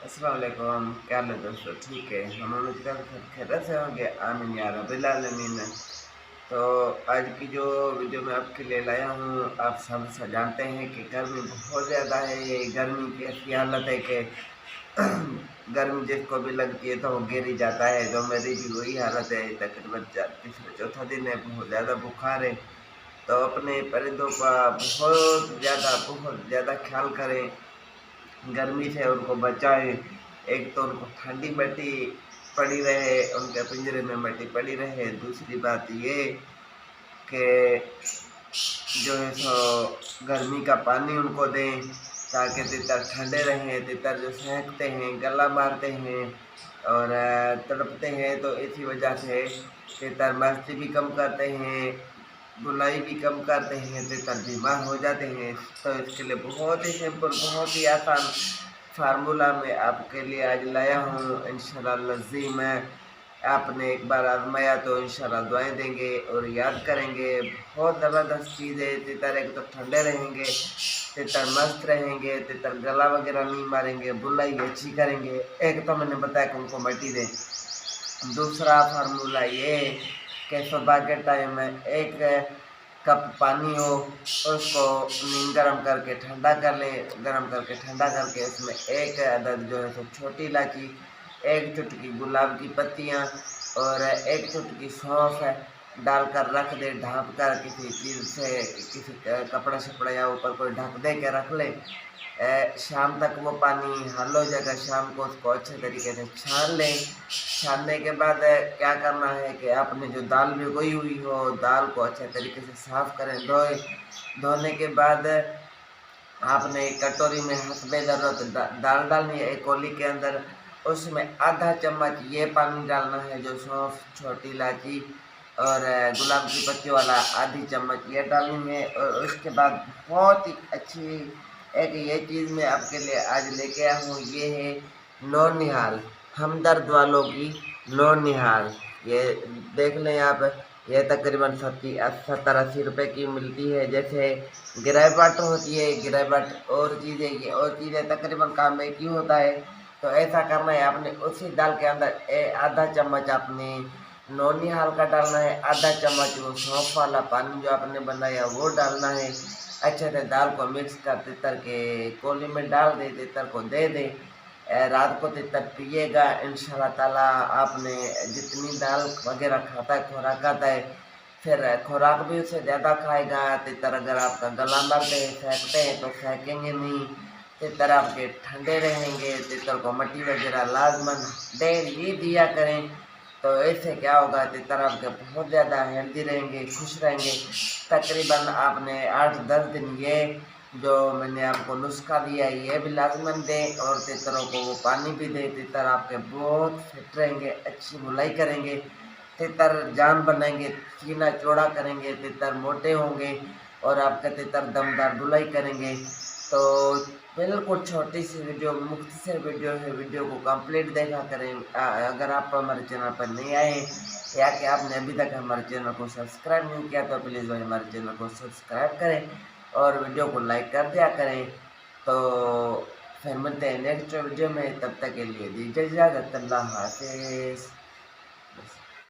अस्सलाम वालेकुम। क्या हाल है दोस्तों? ठीक है, हम उम्मीद करते हैं सब खैरियत से होंगे। आमीन या रब्बिल आलमीन। तो आज की जो वीडियो मैं आपके लिए लाया हूँ, आप सब जानते हैं कि गर्मी बहुत ज़्यादा है। ये गर्मी की ऐसी हालत है कि गर्मी जिसको भी लगती है तो वो गिर ही जाता है। तो मेरी भी वही हालत है, तकरीबन तीसरा चौथा दिन है, बहुत ज़्यादा बुखार है। तो अपने परिंदों का बहुत ज़्यादा ख्याल करें, गर्मी से उनको बचाएं। एक तो उनको ठंडी मिट्टी पड़ी रहे, उनके पिंजरे में मिट्टी पड़ी रहे। दूसरी बात ये कि जो है सो गर्मी का पानी उनको दें ताकि तितर ठंडे रहें। तितर जो सहकते हैं, गला मारते हैं और तड़पते हैं, तो इसी वजह से तितर मस्ती भी कम करते हैं, बुनाई भी कम करते हैं, तितर बीमार हो जाते हैं। तो इसके लिए बहुत ही सिंपल, बहुत ही आसान फार्मूला मैं आपके लिए आज लाया हूँ। इंशाअल्लाह लज़ीम है, आपने एक बार आजमाया तो इंशाल्लाह दुआएं देंगे और याद करेंगे। बहुत ज़बरदस्त चीज़ है। तितर एक तो ठंडे रहेंगे, तितर मस्त रहेंगे, तितर गला वगैरह नहीं मारेंगे, बुलाई अच्छी करेंगे। एक तो मैंने बताया कि उनको मिट्टी दें। दूसरा फार्मूला ये कि सुबह के टाइम में एक कप पानी हो, उसको नीम गर्म करके ठंडा कर लें। गर्म करके ठंडा करके उसमें एक अदद जो है सो छोटी इलायची, एक चुटकी गुलाब की पत्तियाँ और एक चुटकी सौंफ डालकर रख दे, ढाँप कर किसी चीज़ से, किसी कपड़े शपड़े या ऊपर कोई ढक दे के रख ले। शाम तक वो पानी हल हो जाएगा। शाम को उसको अच्छे तरीके से छान लें। छानने के बाद क्या करना है कि आपने जो दाल भिगोई हुई हो, दाल को अच्छे तरीके से साफ़ करें, धोए। धोने के बाद आपने एक कटोरी में हस्बे ज़रूरत दाल डालनी है, एक कौली के अंदर। उसमें आधा चम्मच ये पानी डालना है जो सौंफ, छोटी इलायची और गुलाब की पत्ती वाला आधी चम्मच ये डालनी है। और उसके बाद बहुत ही अच्छी एक ये चीज़ मैं आपके लिए आज लेके आया हूँ, ये है नौनिहाल, हमदर्द वालों की नौनिहाल। ये देख लें आप, ये तकरीबन 70-80 रुपए की मिलती है। जैसे गिराई वाटर होती है, गिराई वाटर और चीज़ें, ये और चीज़ें तकरीबन काम एक ही होता है। तो ऐसा करना है, आपने उसी दाल के अंदर आधा चम्मच आपने नौनिहाल का डालना है, आधा चम्मच वो सौंफ वाला पानी जो आपने बनाया वो डालना है। अच्छे से दाल को मिक्स कर तितर के कोली में डाल दे, तितर को दे दे। रात को तितर पिएगा इंशाल्लाह ताला। आपने जितनी दाल वगैरह खाता है, खुराक खाता है, फिर खुराक भी उससे ज़्यादा खाएगा। तितर अगर आपका गला मरते हैं, फेंकते हैं तो फेंकेंगे नहीं। तितर आपके ठंडे रहेंगे। तितर को मिट्टी वगैरह लाजमन डेली दिया करें। तो ऐसे क्या होगा, तितर आपके बहुत ज़्यादा हेल्दी रहेंगे, खुश रहेंगे। तकरीबन आपने 8-10 दिन ये जो मैंने आपको नुस्खा दिया है ये भी लाजमन दें और तितरों को वो पानी भी दें। तितर आपके बहुत फिट रहेंगे, अच्छी बुलाई करेंगे, तितर जान बनाएंगे, सीना चौड़ा करेंगे, तितर मोटे होंगे और आपके तितर दमदार बुलाई करेंगे। तो बिल्कुल छोटी सी वीडियो, मुख्तसर वीडियो है, वीडियो को कंप्लीट देखा करें। अगर आप हमारे चैनल पर नहीं आए या कि आपने अभी तक हमारे चैनल को सब्सक्राइब नहीं किया तो प्लीज़ भाई हमारे चैनल को सब्सक्राइब करें और वीडियो को लाइक कर दिया करें। तो फिर मिलते हैं नेक्स्ट वीडियो में, तब तक के लिए दीजिए इजाज़त। अल्लाह हाफ़िज़।